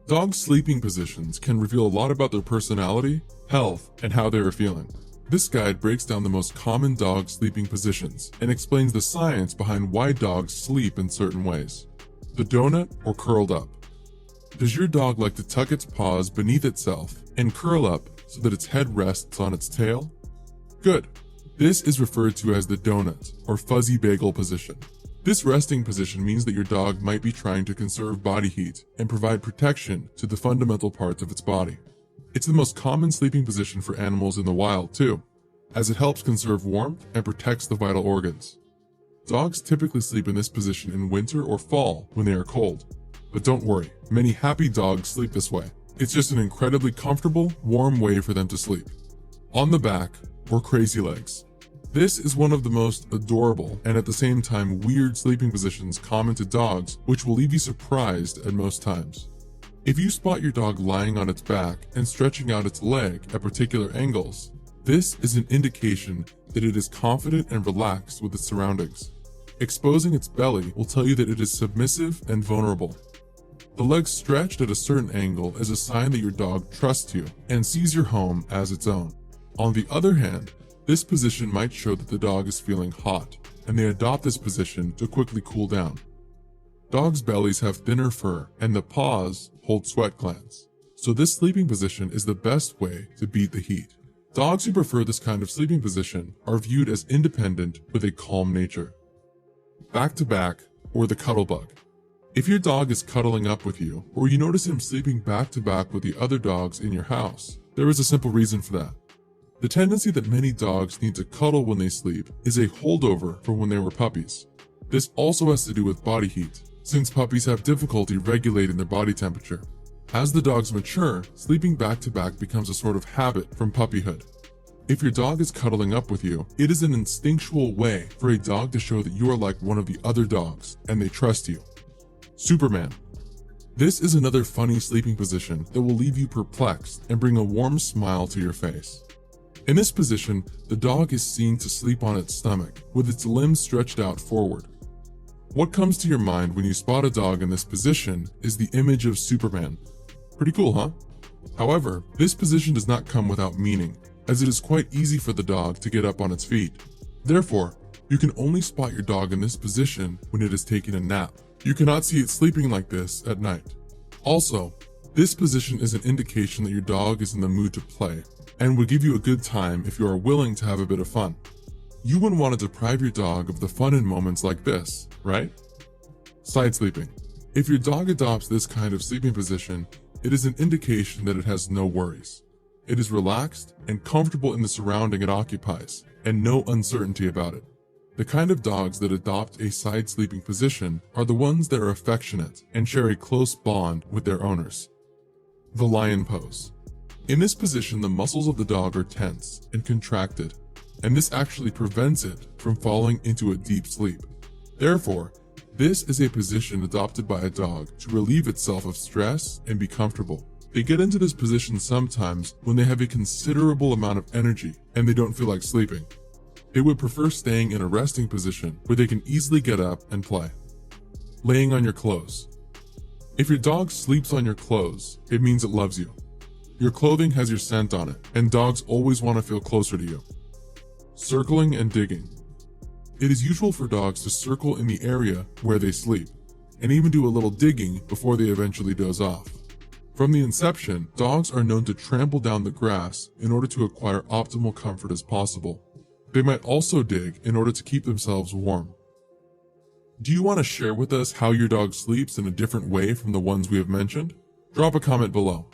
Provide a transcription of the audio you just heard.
Dogs' sleeping positions can reveal a lot about their personality, health, and how they are feeling. This guide breaks down the most common dog sleeping positions and explains the science behind why dogs sleep in certain ways. The donut or curled up. Does your dog like to tuck its paws beneath itself and curl up so that its head rests on its tail? Good. This is referred to as the donut or fuzzy bagel position. This resting position means that your dog might be trying to conserve body heat and provide protection to the fundamental parts of its body. It's the most common sleeping position for animals in the wild too, as it helps conserve warmth and protects the vital organs. Dogs typically sleep in this position in winter or fall when they are cold. But don't worry, many happy dogs sleep this way. It's just an incredibly comfortable, warm way for them to sleep. On the back, or crazy legs. This is one of the most adorable and at the same time weird sleeping positions common to dogs, which will leave you surprised at most times. If you spot your dog lying on its back and stretching out its leg at particular angles, this is an indication that it is confident and relaxed with its surroundings. Exposing its belly will tell you that it is submissive and vulnerable. The legs stretched at a certain angle is a sign that your dog trusts you and sees your home as its own. On the other hand, this position might show that the dog is feeling hot, and they adopt this position to quickly cool down. Dogs' bellies have thinner fur, and the paws hold sweat glands, so this sleeping position is the best way to beat the heat. Dogs who prefer this kind of sleeping position are viewed as independent with a calm nature. Back to back, or the cuddle bug. If your dog is cuddling up with you, or you notice him sleeping back to back with the other dogs in your house, there is a simple reason for that. The tendency that many dogs need to cuddle when they sleep is a holdover from when they were puppies. This also has to do with body heat, since puppies have difficulty regulating their body temperature. As the dogs mature, sleeping back to back becomes a sort of habit from puppyhood. If your dog is cuddling up with you, it is an instinctual way for a dog to show that you are like one of the other dogs and they trust you. Superman. This is another funny sleeping position that will leave you perplexed and bring a warm smile to your face. In this position, the dog is seen to sleep on its stomach, with its limbs stretched out forward. What comes to your mind when you spot a dog in this position is the image of Superman. Pretty cool, huh? However, this position does not come without meaning, as it is quite easy for the dog to get up on its feet. Therefore, you can only spot your dog in this position when it is taking a nap. You cannot see it sleeping like this at night. Also, this position is an indication that your dog is in the mood to play, and would give you a good time if you are willing to have a bit of fun. You wouldn't want to deprive your dog of the fun in moments like this, right? Side sleeping. If your dog adopts this kind of sleeping position, it is an indication that it has no worries. It is relaxed and comfortable in the surrounding it occupies, and no uncertainty about it. The kind of dogs that adopt a side sleeping position are the ones that are affectionate and share a close bond with their owners. The lion pose. In this position, the muscles of the dog are tense and contracted, and this actually prevents it from falling into a deep sleep. Therefore, this is a position adopted by a dog to relieve itself of stress and be comfortable. They get into this position sometimes when they have a considerable amount of energy and they don't feel like sleeping. They would prefer staying in a resting position where they can easily get up and play. Laying on your clothes. If your dog sleeps on your clothes, it means it loves you. Your clothing has your scent on it, and dogs always want to feel closer to you. Circling and digging. It is usual for dogs to circle in the area where they sleep, and even do a little digging before they eventually doze off. From the inception, dogs are known to trample down the grass in order to acquire optimal comfort as possible. They might also dig in order to keep themselves warm. Do you want to share with us how your dog sleeps in a different way from the ones we have mentioned? Drop a comment below.